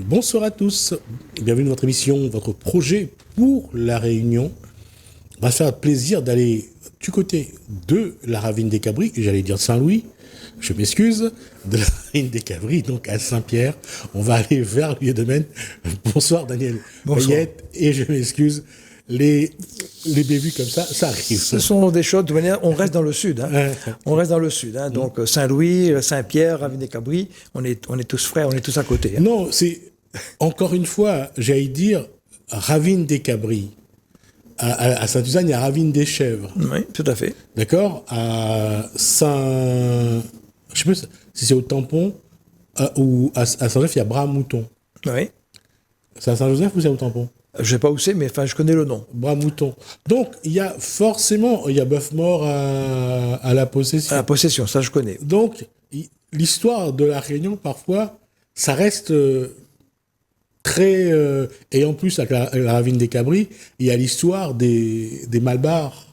Bonsoir à tous, bienvenue dans votre émission, votre projet pour la Réunion. On va se faire plaisir d'aller du côté de la ravine des Cabris, j'allais dire Saint-Louis, je m'excuse, de la ravine des Cabris, donc à Saint-Pierre. On va aller vers le lieu de domaine. Bonsoir Daniel Payette, et je m'excuse, les bévues comme ça arrive. Ce sont des choses, de manière, on reste dans le sud. On reste dans le sud. Donc Saint-Louis, Saint-Pierre, ravine des Cabris, on est tous frères, on est tous à côté. Non, c'est, encore une fois, j'allais dire, ravine des Cabris. À Saint-Suzanne, il y a ravine des Chèvres. Oui, tout à fait. D'accord. À Saint... Je sais pas si c'est au Tampon ou à Saint-Joseph, il y a Bras-Mouton. Oui. C'est à Saint-Joseph ou c'est au Tampon? Je ne sais pas où c'est, mais enfin, je connais le nom. Bras-Mouton. Donc, il y a forcément... Il y a Bœuf-Mort à la Possession. À la Possession, ça je connais. Donc, l'histoire de la Réunion, parfois, ça reste... très... et en plus, avec la ravine des Cabris, il y a l'histoire des Malbars,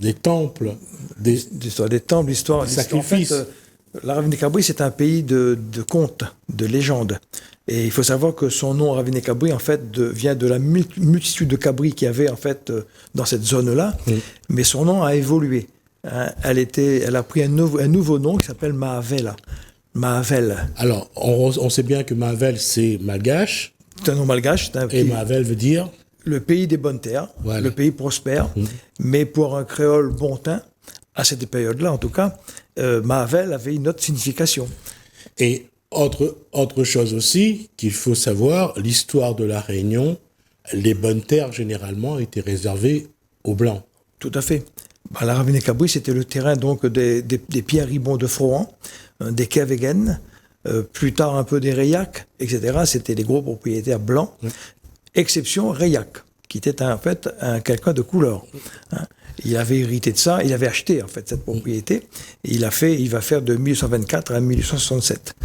des temples, l'histoire des temples, l'histoire des sacrifices. En fait, la ravine des Cabris, c'est un pays de contes, de légendes. Et il faut savoir que son nom, ravine des Cabris, en fait, vient de la multitude de cabris qu'il y avait, en fait, dans cette zone-là. Mais son nom a évolué. Elle a pris un nouveau nom qui s'appelle Mahavela. Mahavel. Alors, on sait bien que Mahavel, c'est malgache. C'est un nom malgache. Et Mahavel veut dire le pays des bonnes terres, voilà. Le pays prospère. Mais pour un créole bon teint, à cette période-là en tout cas, Mahavel avait une autre signification. Et autre chose aussi qu'il faut savoir, l'histoire de la Réunion, les bonnes terres généralement étaient réservées aux Blancs. Tout à fait. La ravine des Cabris, c'était le terrain donc des Pierre-Ribon de Frohan, des Kervegen, plus tard un peu des Rayac, etc. C'était des gros propriétaires blancs, exception Rayac, qui était en fait quelqu'un de couleur. Il avait hérité de ça, il avait acheté en fait cette propriété, et il va faire de 1824 à 1867.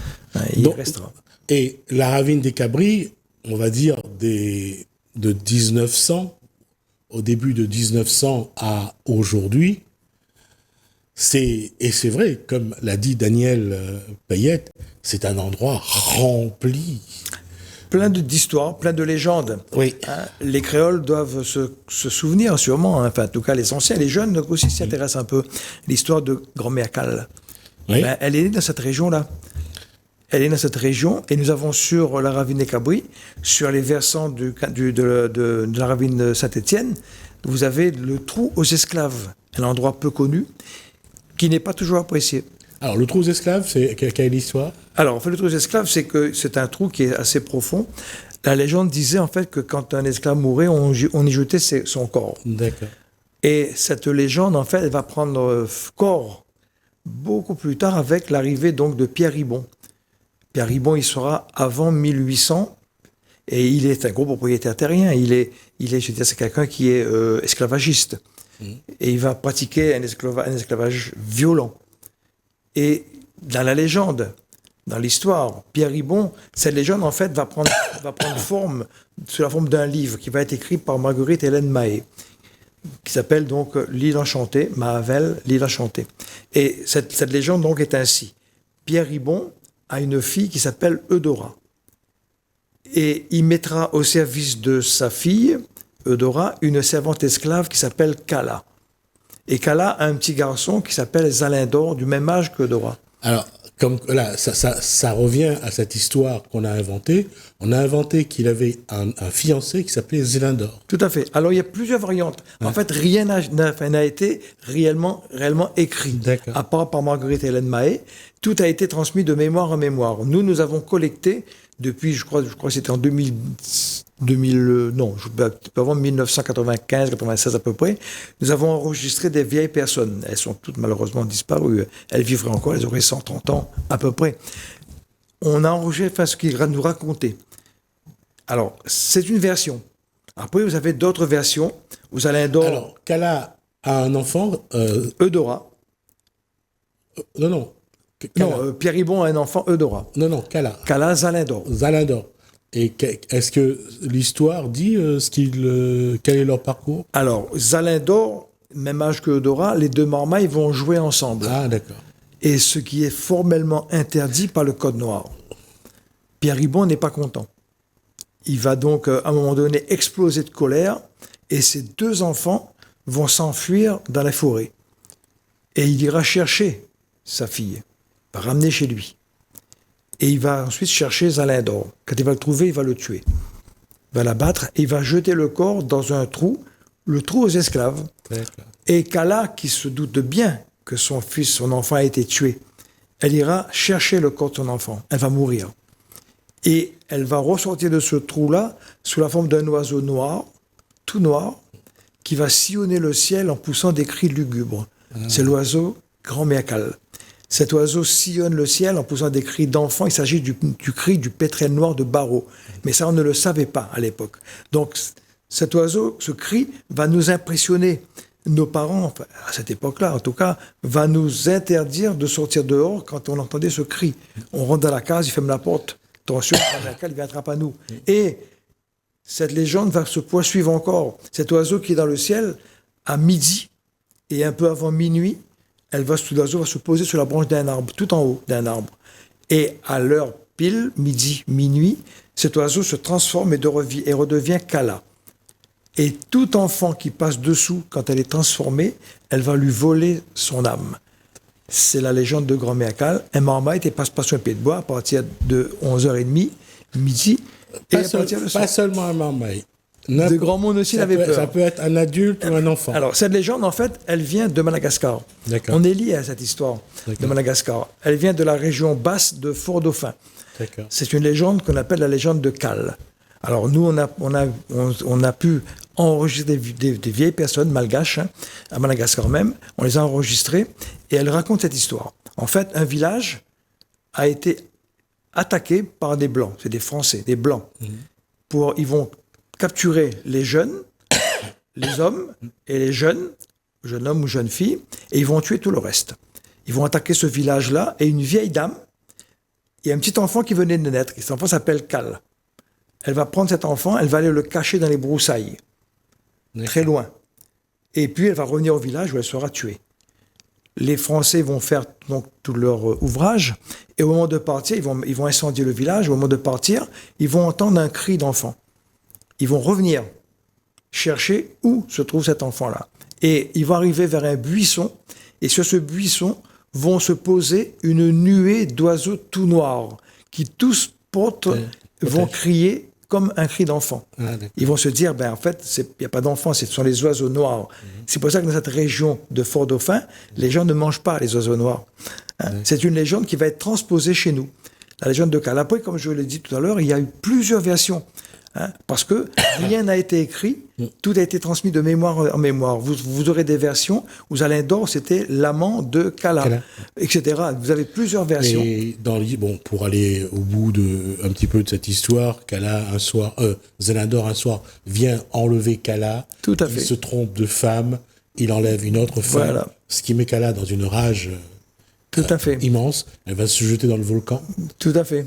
Il donc, restera. Et la ravine des Cabris, on va dire de 1900, au début de 1900 à aujourd'hui, c'est vrai, comme l'a dit Daniel Payette, c'est un endroit rempli. Plein d'histoires, plein de légendes. Oui. Les créoles doivent se souvenir sûrement, enfin en tout cas les anciens, les jeunes aussi s'y intéressent un peu. L'histoire de Grand-Mère Cal. Oui. Elle est née dans cette région-là. Elle est dans cette région et nous avons sur la ravine des Cabris, sur les versants de la ravine Saint-Étienne, vous avez le trou aux esclaves, un endroit peu connu qui n'est pas toujours apprécié. Alors, le trou aux esclaves, quelle est l'histoire? Alors, en fait, le trou aux esclaves, c'est un trou qui est assez profond. La légende disait, en fait, que quand un esclave mourait, on y jetait son corps. D'accord. Et cette légende, en fait, elle va prendre corps beaucoup plus tard avec l'arrivée, donc, de Pierre Ribon. Pierre Ribon, il sera avant 1800, et il est un gros propriétaire terrien. C'est quelqu'un qui est esclavagiste. Et il va pratiquer un esclavage violent. Et dans la légende, dans l'histoire, Pierre Ribon, cette légende, en fait, va prendre forme, sous la forme d'un livre qui va être écrit par Marguerite Hélène Mahé, qui s'appelle donc L'île enchantée, Mahavel, l'île enchantée. Et cette légende, donc, est ainsi. Pierre Ribon a une fille qui s'appelle Eudora. Et il mettra au service de sa fille, Eudora, une servante esclave qui s'appelle Kala. Et Kala a un petit garçon qui s'appelle Zalindor, du même âge que Eudora. Alors, comme là, ça revient à cette histoire qu'on a inventée. On a inventé qu'il avait un fiancé qui s'appelait Zalindor. Tout à fait. Alors, il y a plusieurs variantes. En fait, rien n'a été réellement écrit. D'accord. À part par Marguerite Hélène Mahé. Tout a été transmis de mémoire en mémoire. Nous avons collecté depuis, je crois que c'était en 1995, 96 à peu près, nous avons enregistré des vieilles personnes. Elles sont toutes malheureusement disparues. Elles vivraient encore, elles auraient 130 ans à peu près. On a enregistré ce qu'ils nous racontaient. Alors, c'est une version. Après, vous avez d'autres versions. Vous allez Alors, Kala a un enfant. Eudora. Non. Pierre Ribon a un enfant, Eudora. Non, Kala. Kala Zalindor. Et est-ce que l'histoire dit quel est leur parcours? Alors, Zalindor, même âge que Eudora, les deux marmailles vont jouer ensemble. Ah, d'accord. Et ce qui est formellement interdit par le Code noir. Pierre Ribon n'est pas content. il va donc, à un moment donné, exploser de colère, et ses 2 enfants vont s'enfuir dans la forêt. Et il ira chercher sa fille, va ramener chez lui. Et il va ensuite chercher Zalindor. Quand il va le trouver, il va le tuer. Il va l'abattre et il va jeter le corps dans un trou, le trou aux esclaves. D'accord. Et Kala, qui se doute bien que son fils, son enfant a été tué, elle ira chercher le corps de son enfant. Elle va mourir. Et elle va ressortir de ce trou-là sous la forme d'un oiseau noir, tout noir, qui va sillonner le ciel en poussant des cris lugubres. C'est l'oiseau grand méacal. Cet oiseau sillonne le ciel en poussant des cris d'enfant. Il s'agit du cri du pétrel noir de Barreau. Mais ça, on ne le savait pas à l'époque. Donc, cet oiseau, ce cri, va nous impressionner. Nos parents, enfin, à cette époque-là, en tout cas, va nous interdire de sortir dehors quand on entendait ce cri. On rentre dans la case, il ferme la porte. Attention, il vient attraper à nous. Et cette légende va se poursuivre encore. Cet oiseau qui est dans le ciel, à midi et un peu avant minuit, l'oiseau va se poser sur la branche d'un arbre, tout en haut d'un arbre. Et à l'heure pile, midi, minuit, cet oiseau se transforme et redevient Kala. Et tout enfant qui passe dessous, quand elle est transformée, elle va lui voler son âme. C'est la légende de Grand Méacal. Un marmite et passe pas sur un pied de bois à partir de 11h30, midi. Pas seulement un marmaille. De grand monde aussi n'avait peur. Ça peut être un adulte ou un enfant. Alors, cette légende, en fait, elle vient de Madagascar. D'accord. On est lié à cette histoire de Madagascar. Elle vient de la région basse de Fort-Dauphin. D'accord. C'est une légende qu'on appelle la légende de Cal. Alors, nous, on a pu enregistrer des vieilles personnes malgaches, à Madagascar même. On les a enregistrées et elles racontent cette histoire. En fait, un village a été attaqué par des Blancs. C'est des Français, des Blancs. Ils vont capturer les jeunes, les hommes et les jeunes hommes ou jeunes filles, et ils vont tuer tout le reste. Ils vont attaquer ce village-là, et une vieille dame, il y a un petit enfant qui venait de naître, et cet enfant s'appelle Cal. Elle va prendre cet enfant, elle va aller le cacher dans les broussailles, très loin. Et puis elle va revenir au village où elle sera tuée. Les Français vont faire donc tout leur ouvrage, et au moment de partir, ils vont incendier le village, au moment de partir, ils vont entendre un cri d'enfant. Ils vont revenir chercher où se trouve cet enfant-là. Et ils vont arriver vers un buisson, et sur ce buisson vont se poser une nuée d'oiseaux tout noirs, qui tous vont crier comme un cri d'enfant. Ils vont se dire, en fait, il n'y a pas d'enfants, ce sont les oiseaux noirs. C'est pour ça que dans cette région de Fort-Dauphin, les gens ne mangent pas les oiseaux noirs. C'est une légende qui va être transposée chez nous. La légende de Cal. Après, comme je l'ai dit tout à l'heure, il y a eu plusieurs versions. Parce que rien n'a été écrit, tout a été transmis de mémoire en mémoire. Vous aurez des versions où Zalindor, c'était l'amant de Kala, etc. Vous avez plusieurs versions. Et pour aller au bout un petit peu de cette histoire, Zalindor un soir vient enlever Kala. Tout à fait. Il se trompe de femme, il enlève une autre femme, voilà. Ce qui met Kala dans une rage. Tout à fait. Immense. Elle va se jeter dans le volcan. Tout à fait.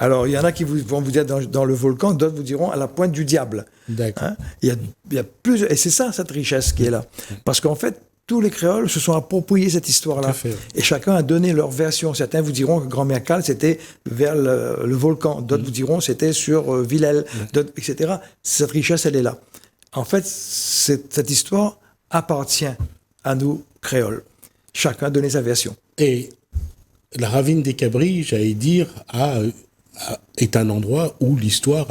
Alors, il y en a qui vont vous dire dans le volcan, d'autres vous diront à la pointe du diable. D'accord. Il y a plusieurs... Et c'est ça, cette richesse qui est là. Parce qu'en fait, tous les créoles se sont appropriés cette histoire-là. Et chacun a donné leur version. Certains vous diront que Grand Méacal, c'était vers le volcan. D'autres vous diront c'était sur Villèle, etc. Cette richesse, elle est là. En fait, cette histoire appartient à nous, créoles. Chacun donnait sa version. Et la ravine des Cabris, j'allais dire, est un endroit où l'histoire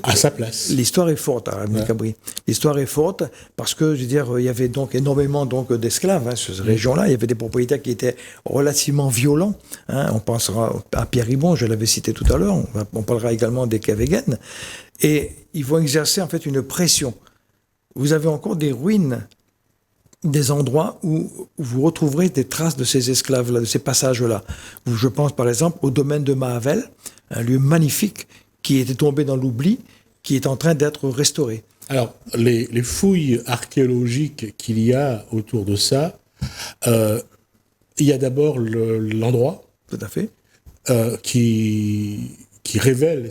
a sa place. L'histoire est forte à la ravine des Cabris. L'histoire est forte parce que, je veux dire, il y avait donc énormément d'esclaves sur cette région-là. Il y avait des propriétaires qui étaient relativement violents. On pensera à Pierre Ribon, je l'avais cité tout à l'heure. On parlera également des Kévégen. Et ils vont exercer en fait une pression. Vous avez encore des ruines, des endroits où vous retrouverez des traces de ces esclaves-là, de ces passages-là. Je pense par exemple au domaine de Mahavel, un lieu magnifique qui était tombé dans l'oubli, qui est en train d'être restauré. Alors, les fouilles archéologiques qu'il y a autour de ça, il y a d'abord l'endroit. Tout à fait. Qui révèle,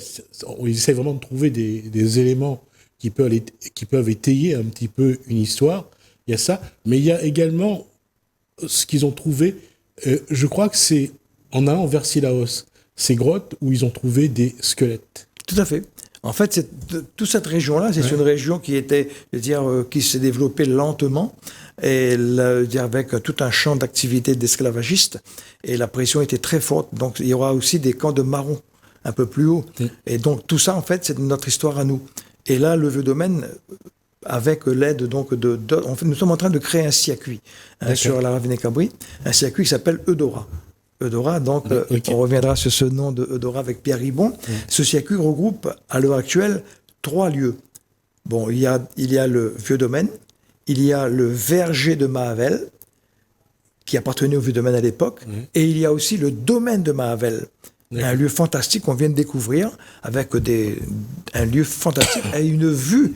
on essaie vraiment de trouver des éléments qui peuvent étayer un petit peu une histoire. Il y a ça, mais il y a également ce qu'ils ont trouvé, je crois que c'est en allant vers Sillaos, ces grottes où ils ont trouvé des squelettes. Tout à fait. En fait, toute cette région-là, c'est une région qui était, qui s'est développée lentement, et avec tout un champ d'activité d'esclavagistes, et la pression était très forte. Donc, il y aura aussi des camps de marrons un peu plus haut. Et donc, tout ça, en fait, c'est notre histoire à nous. Et là, le Vieux-Domaine, avec l'aide donc nous sommes en train de créer un circuit sur la ravine des Cabris, un circuit qui s'appelle Eudora. Eudora, donc on reviendra sur ce nom de Eudora avec Pierre Ribon. Ce circuit regroupe à l'heure actuelle 3 lieux. Bon, il y a le Vieux-Domaine, il y a le verger de Mahavel, qui appartenait au Vieux-Domaine à l'époque, et il y a aussi le domaine de Mahavel. Un lieu fantastique qu'on vient de découvrir, avec un lieu fantastique et une vue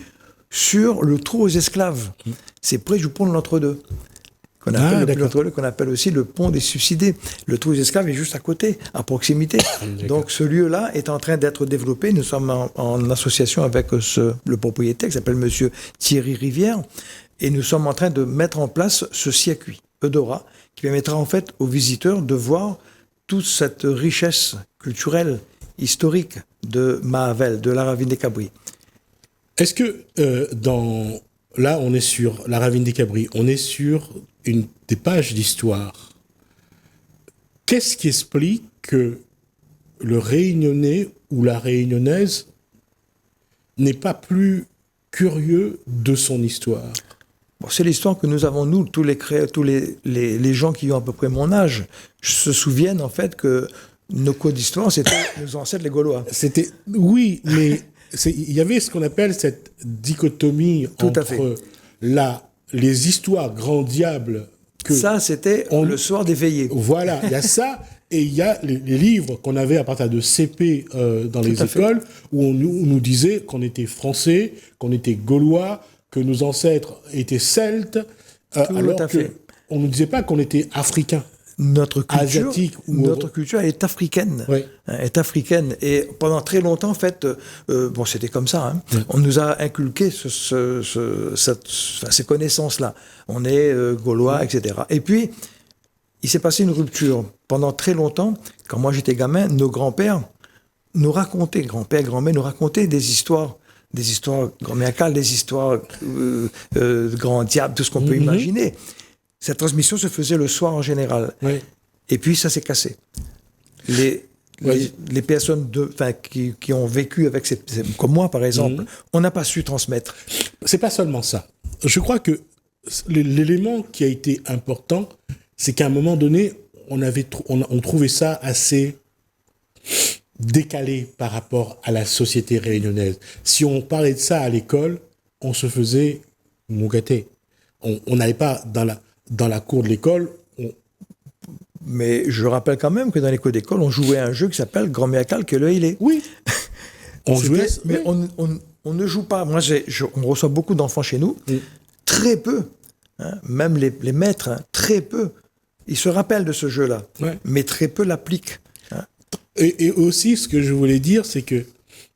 sur le trou aux esclaves. C'est près du pont de l'Entre-deux, qu'on appelle aussi le pont des suicidés. Le trou aux esclaves est juste à côté, à proximité. Donc ce lieu-là est en train d'être développé. Nous sommes en association avec le propriétaire qui s'appelle Monsieur Thierry Rivière, et nous sommes en train de mettre en place ce circuit Eudora, qui permettra en fait aux visiteurs de voir toute cette richesse culturelle, historique de Mahavel, de la ravine des Cabris. Est-ce que là, on est sur la ravine des Cabris, on est sur des pages d'histoire. Qu'est-ce qui explique que le Réunionnais ou la Réunionnaise n'est pas plus curieux de son histoire? Bon, c'est l'histoire que nous avons, nous, tous les gens qui ont à peu près mon âge, se souviennent en fait que nos codes d'histoire, c'était nos ancêtres les Gaulois. Oui, mais il y avait ce qu'on appelle cette dichotomie entre les histoires grand diable. Ça, c'était le soir des veillées. Voilà, il y a ça, et il y a les livres qu'on avait à partir de CP dans les écoles, où on nous disait qu'on était français, qu'on était gaulois, que nos ancêtres étaient celtes, alors qu'on ne nous disait pas qu'on était africains. Notre culture, asiatique notre culture est africaine. Oui. Est africaine. Et pendant très longtemps, en fait, c'était comme ça. On nous a inculqué ces connaissances-là. On est gaulois, etc. Et puis, il s'est passé une rupture. Pendant très longtemps, quand moi j'étais gamin, nos grands-pères nous racontaient, grand-père, grand-mère nous racontaient des histoires grand-méacales, des histoires grand diable, tout ce qu'on peut imaginer. Cette transmission se faisait le soir en général. Oui. Et puis ça s'est cassé. Les personnes qui ont vécu avec comme moi par exemple, on n'a pas su transmettre. C'est pas seulement ça. Je crois que l'élément qui a été important, c'est qu'à un moment donné, on trouvait ça assez décalé par rapport à la société réunionnaise. Si on parlait de ça à l'école, on se faisait mougater. On n'allait pas dans la cour de l'école. Mais je rappelle quand même que dans les cours d'école, on jouait à un jeu qui s'appelle Grand Méacal que le Hilé. Oui. Mais on ne joue pas. Moi, on reçoit beaucoup d'enfants chez nous. Très peu. Même les maîtres, très peu. Ils se rappellent de ce jeu-là. Mais très peu l'appliquent. Et aussi, ce que je voulais dire, c'est que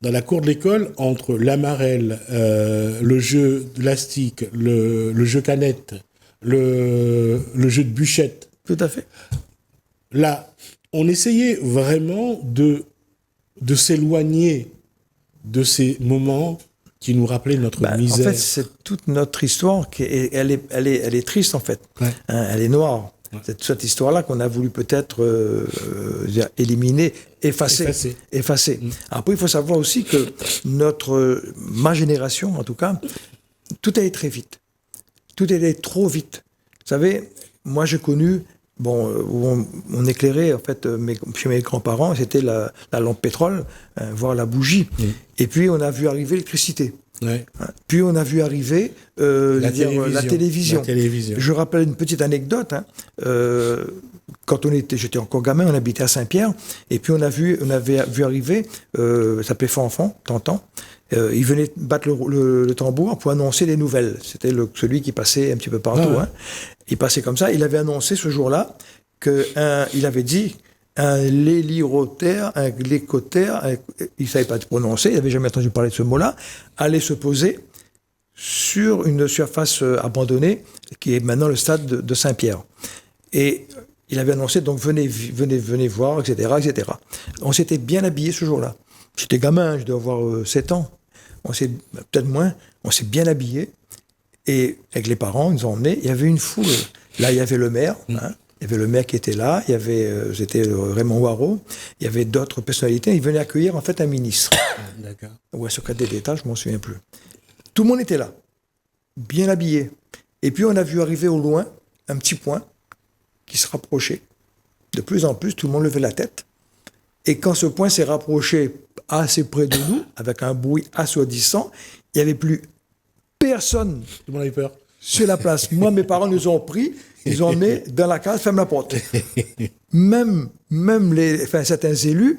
dans la cour de l'école, entre l'amarelle, le jeu de l'astique, le jeu canette, le jeu de bûchette. Tout à fait. Là, on essayait vraiment de s'éloigner de ces moments qui nous rappelaient notre misère. En fait, c'est toute notre histoire elle est triste en fait. Elle est noire. C'est cette histoire-là qu'on a voulu peut-être éliminer, effacer. Après, il faut savoir aussi que ma génération, en tout cas, tout allait très vite. Tout allait trop vite. Vous savez, moi j'ai connu, où on éclairait, en fait, chez mes grands-parents, c'était la lampe pétrole, voire la bougie. Et puis on a vu arriver l'électricité. Puis on a vu arriver la télévision. Je rappelle une petite anecdote. Quand j'étais encore gamin, on habitait à Saint-Pierre, et puis on avait vu arriver, ça s'appelait Fanfan, Tantan. Il venait battre le tambour pour annoncer des nouvelles. C'était celui qui passait un petit peu partout. Il passait comme ça. Il avait annoncé ce jour-là il avait dit un lélirotère, un glécotère, il ne savait pas prononcer, il n'avait jamais entendu parler de ce mot-là, allait se poser sur une surface abandonnée, qui est maintenant le stade de Saint-Pierre. Et il avait annoncé, donc venez voir, etc., etc. On s'était bien habillés ce jour-là. J'étais gamin, je dois avoir 7 ans. Peut-être moins, on s'est bien habillés. Et avec les parents, ils nous ont emmenés. Il y avait une foule. Là, il y avait le maire. Hein. Il y avait le maire qui était là. Il y avait, c'était Raymond Waro. Il y avait d'autres personnalités. Ils venaient accueillir en fait un ministre. D'accord. Ou un secrétaire d'État, je m'en souviens plus. Tout le monde était là, bien habillé. Et puis on a vu arriver au loin un petit point qui se rapprochait. De plus en plus, tout le monde levait la tête. Et quand ce point s'est rapproché assez près de nous, avec un bruit assourdissant, il n'y avait plus personne Tout le monde avait peur. sur la place. Moi, mes parents nous ont pris, ils ont emmené dans la case, ferme la porte. Même certains élus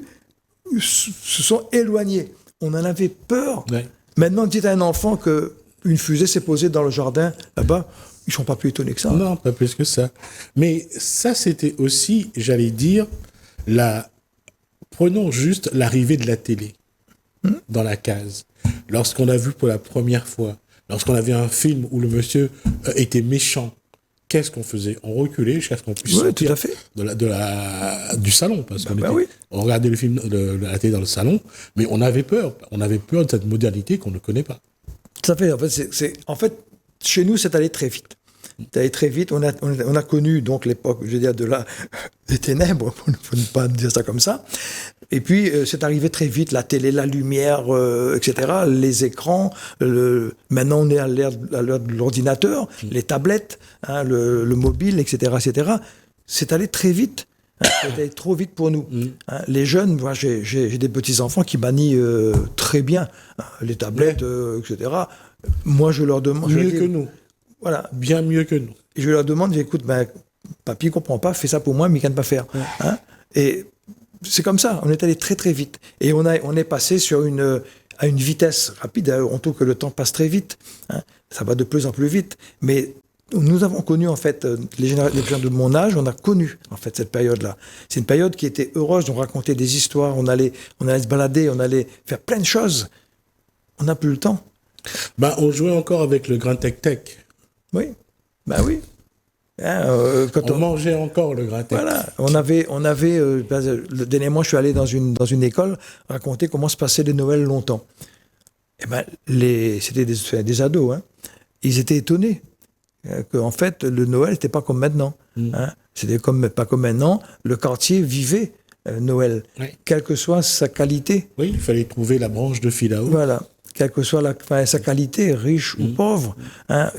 se sont éloignés. On en avait peur. Ouais. Maintenant, dites à un enfant qu'une fusée s'est posée dans le jardin, là-bas, ils ne sont pas plus étonnés que ça. Non, pas plus que ça. Mais ça, c'était aussi, j'allais dire, prenons juste l'arrivée de la télé dans la case. Lorsqu'on a vu pour la première fois, lorsqu'on avait un film où le monsieur était méchant, qu'est-ce qu'on faisait? On reculait jusqu'à ce qu'on puisse sortir tout à fait. du salon. Parce qu'on oui. on regardait le film de la télé dans le salon, mais on avait peur. On avait peur de cette modernité qu'on ne connaît pas. Tout à fait. En fait, chez nous, c'est allé très vite. C'est allé très vite. On a connu donc l'époque, je veux dire, des ténèbres, pour ne pas dire ça comme ça. Et puis, c'est arrivé très vite, la télé, la lumière, etc., les écrans. Maintenant, on est à l'ère de l'ordinateur, les tablettes, hein, le mobile, etc., etc. C'est allé très vite. Hein, c'est allé trop vite pour nous. Hein, les jeunes, moi, j'ai des petits-enfants qui manient très bien hein, les tablettes, etc. Moi, je leur demande... Mieux que nous. Voilà. Bien mieux que nous. Et je leur demande, écoute, papy ne comprend pas, fais ça pour moi, mais il ne pas faire. Hein, et c'est comme ça, on est allé très très vite. Et on est passé à une vitesse rapide, on trouve que le temps passe très vite. Hein, ça va de plus en plus vite. Mais nous avons connu, en fait, les gens de mon âge, on a connu, en fait, cette période-là. C'est une période qui était heureuse, on racontait des histoires, on allait se balader, on allait faire plein de choses. On n'a plus le temps. On jouait encore avec le grain tech-tech. Oui, oui. Hein, on mangeait encore le grain tech. Voilà, on avait le dernier mois, je suis allé dans une école raconter comment se passaient les Noëls longtemps. C'était des ados, hein. Ils étaient étonnés qu'en fait le Noël n'était pas comme maintenant. Hein. C'était pas comme maintenant. Le quartier vivait Noël, quelle que soit sa qualité. Oui, il fallait trouver la branche de Filao. Voilà. Quelle que soit sa qualité, riche ou pauvre. Hein,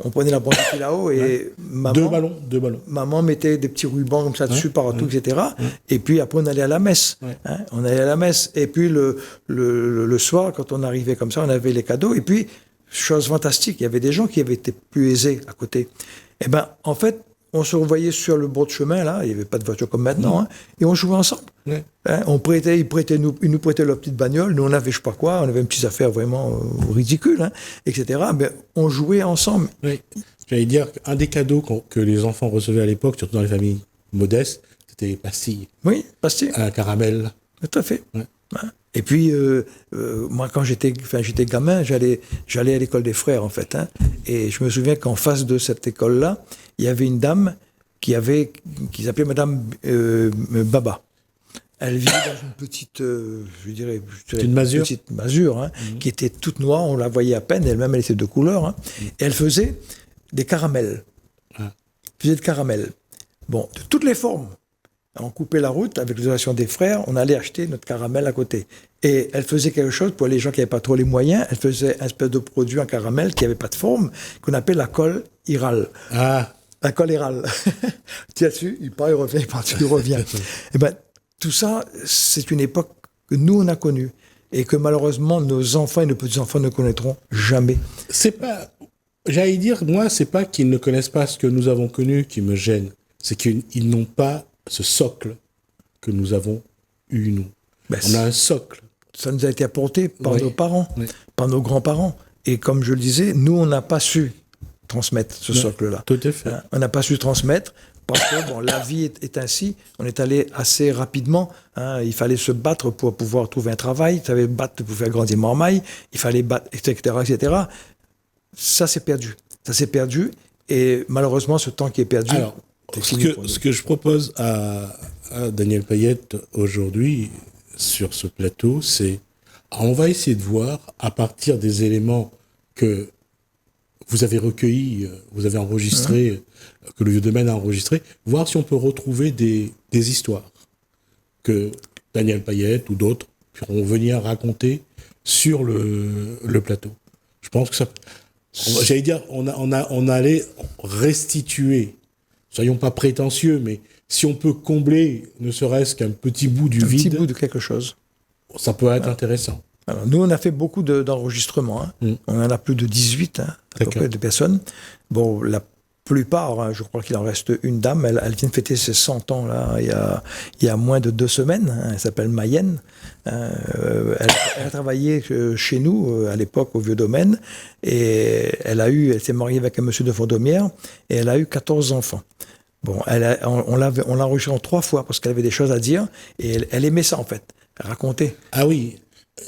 on prenait la branche de Filao et Deux ballons. Maman mettait des petits rubans comme ça dessus partout, etc. Et puis après, on allait à la messe. Hein, on allait à la messe. Et puis le soir, quand on arrivait comme ça, on avait les cadeaux. Et puis, chose fantastique, il y avait des gens qui avaient été plus aisés à côté. Et en fait, on se revoyait sur le bord de chemin, là, il n'y avait pas de voiture comme maintenant, hein, et on jouait ensemble. Hein, ils nous prêtaient leur petite bagnole, nous on avait je sais pas quoi, on avait une petite affaire vraiment ridicule, hein, etc. Mais on jouait ensemble. Oui. J'allais dire qu'un des cadeaux que les enfants recevaient à l'époque, surtout dans les familles modestes, c'était pastilles. Oui, pastilles. À caramel. Tout à fait. Ouais. Hein. Et puis, moi, quand j'étais gamin, j'allais à l'école des frères, en fait. Hein, et je me souviens qu'en face de cette école-là, il y avait une dame qui s'appelait Madame Baba. Elle vivait dans une petite, une masure, petite masure hein, qui était toute noire, on la voyait à peine, elle-même elle était de couleur. Hein, et elle faisait des caramels. Elle faisait des caramels. Bon, de toutes les formes. On coupait la route avec l'association des frères, on allait acheter notre caramel à côté. Et elle faisait quelque chose pour les gens qui n'avaient pas trop les moyens, elle faisait un espèce de produit en caramel qui n'avait pas de forme, qu'on appelle la colle Iral. La colle Iral. Tiens dessus, il part, il revient, il part, il revient. Et tout ça, c'est une époque que nous, on a connue. Et que malheureusement, nos enfants et nos petits-enfants ne connaîtront jamais. C'est pas... J'allais dire, moi, c'est pas qu'ils ne connaissent pas ce que nous avons connu qui me gêne. C'est qu'ils n'ont pas ce socle que nous avons eu, nous. On a un socle. Ça nous a été apporté par nos parents, par nos grands-parents. Et comme je le disais, nous, on n'a pas su transmettre ce socle-là. Tout à fait. On n'a pas su transmettre parce que la vie est ainsi. On est allé assez rapidement. Hein, il fallait se battre pour pouvoir trouver un travail. Il fallait battre pour faire grandir Marmaille. Il fallait battre, etc., etc. Ça s'est perdu. Ça s'est perdu. Et malheureusement, ce temps qui est perdu... Alors, ce que je propose à Daniel Payette aujourd'hui, sur ce plateau, c'est on va essayer de voir, à partir des éléments que vous avez recueillis, vous avez enregistrés, que le Vieux Domaine a enregistrés, voir si on peut retrouver des histoires que Daniel Payette ou d'autres pourront venir raconter sur le plateau. Je pense que ça... J'allais dire, on allait restituer, soyons pas prétentieux, mais si on peut combler ne serait-ce qu'un petit bout du vide... Un petit bout de quelque chose. Ça peut être intéressant. Alors, nous, on a fait beaucoup d'enregistrements. On en a plus de 18, à peu près, de personnes. Bon, la plupart, je crois qu'il en reste une dame, elle vient de fêter ses 100 ans, là, il y a moins de 2 semaines. Elle s'appelle Mayenne. Elle a travaillé chez nous, à l'époque, au Vieux Domaine. Et elle s'est mariée avec un monsieur de Fondomière, et elle a eu 14 enfants. Bon, on l'a enregistré en 3 fois, parce qu'elle avait des choses à dire, et elle aimait ça, en fait. Raconter. Ah oui,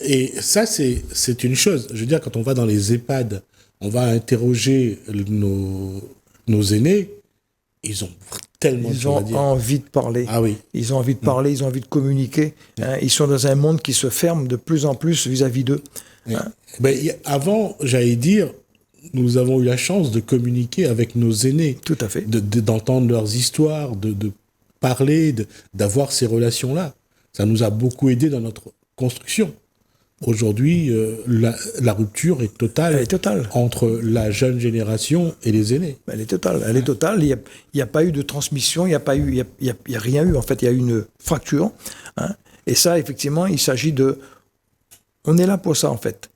et ça, c'est une chose. Je veux dire, quand on va dans les EHPAD, on va interroger nos aînés, ils ont tellement de choses à dire. Ils ont envie de parler. Ah oui. Ils ont envie de parler, ils ont envie de communiquer. Ils sont dans un monde qui se ferme de plus en plus vis-à-vis d'eux. Avant, j'allais dire, nous avons eu la chance de communiquer avec nos aînés. Tout à fait. D'entendre leurs histoires, de parler, d'avoir ces relations-là. Ça nous a beaucoup aidé dans notre construction. Aujourd'hui, la rupture est totale, Elle est totale entre la jeune génération et les aînés. Elle est totale. Elle est totale. Il n'y a pas eu de transmission, il n'y a rien eu. En fait, il y a eu une fracture. Et ça, effectivement, il s'agit de... On est là pour ça, en fait.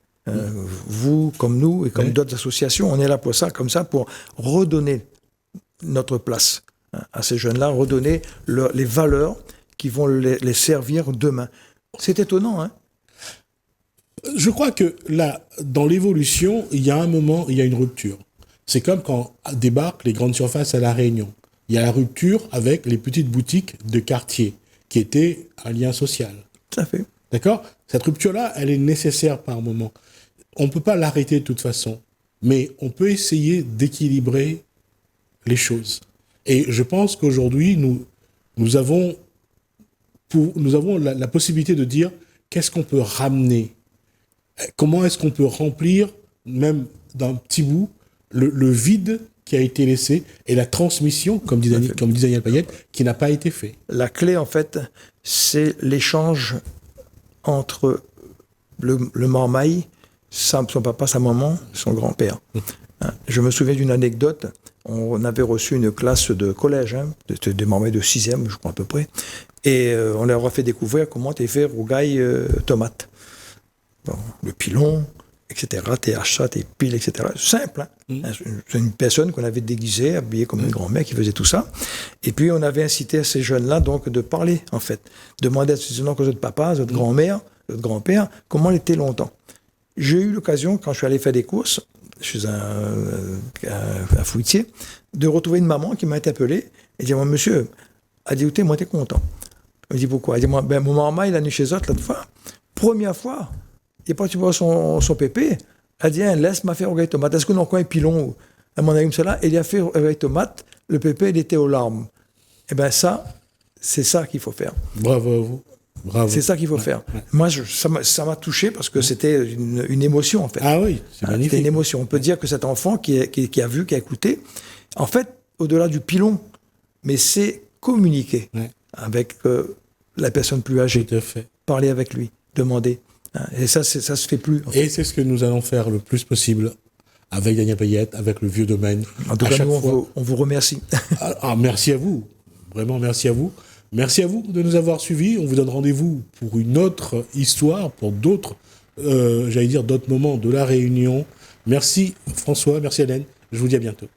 Vous, comme nous, et comme d'autres associations, on est là pour ça, comme ça, pour redonner notre place à ces jeunes-là, redonner les valeurs qui vont les servir demain. C'est étonnant, hein? Je crois que là, dans l'évolution, il y a un moment, il y a une rupture. C'est comme quand débarquent les grandes surfaces à La Réunion. Il y a la rupture avec les petites boutiques de quartier, qui étaient un lien social. Tout à fait. D'accord ? Cette rupture-là, elle est nécessaire par moment. On ne peut pas l'arrêter de toute façon, mais on peut essayer d'équilibrer les choses. Et je pense qu'aujourd'hui, nous avons la possibilité de dire qu'est-ce qu'on peut ramener, comment est-ce qu'on peut remplir, même d'un petit bout, le vide qui a été laissé et la transmission, comme dit Daniel Payette, qui n'a pas été fait. La clé, en fait, c'est l'échange entre le marmaille, son papa, sa maman, son grand-père. Je me souviens d'une anecdote. On avait reçu une classe de collège, des marmailles de 6e, je crois à peu près, et on leur a fait découvrir comment tu fait rougaille tomate. Bon, le pilon, etc., tes achats, tes piles, etc. Simple, hein. C'est une personne qu'on avait déguisée, habillée comme une grand-mère qui faisait tout ça. Et puis, on avait incité ces jeunes-là, donc, de parler, en fait. Demander à ces gens, votre papa, votre grand-mère, votre grand-père, comment il était longtemps. J'ai eu l'occasion, quand je suis allé faire des courses, chez un fruitier, de retrouver une maman qui m'a interpellé et dit, moi, monsieur, elle dit, écoutez, moi, t'es content. Je dis, pourquoi? Elle dit, moi, mon maman, il est venu chez eux l'autre fois. Première fois, il est parti voir son pépé. Elle dit, laisse-moi faire rougaille tomate. Est-ce que dans le coin pilon, à mon avis, cela, il a fait rougaille tomate, le pépé, il était aux larmes. Eh bien, ça, c'est ça qu'il faut faire. Bravo à vous. Bravo. C'est ça qu'il faut faire. Moi, ça m'a touché parce que c'était une émotion, en fait. Ah oui, c'est magnifique. C'était une émotion. On peut dire que cet enfant qui a vu, qui a écouté, en fait, au-delà du pilon, mais c'est communiquer avec la personne plus âgée. Tout à fait. Parler avec lui, demander. Et ça se fait plus. Et c'est ce que nous allons faire le plus possible avec Daniel Payette, avec le Vieux Domaine. En tout cas, nous, on vous remercie. Merci à vous. Vraiment, merci à vous. Merci à vous de nous avoir suivis. On vous donne rendez-vous pour une autre histoire, pour d'autres, d'autres moments de la Réunion. Merci François, merci Hélène. Je vous dis à bientôt.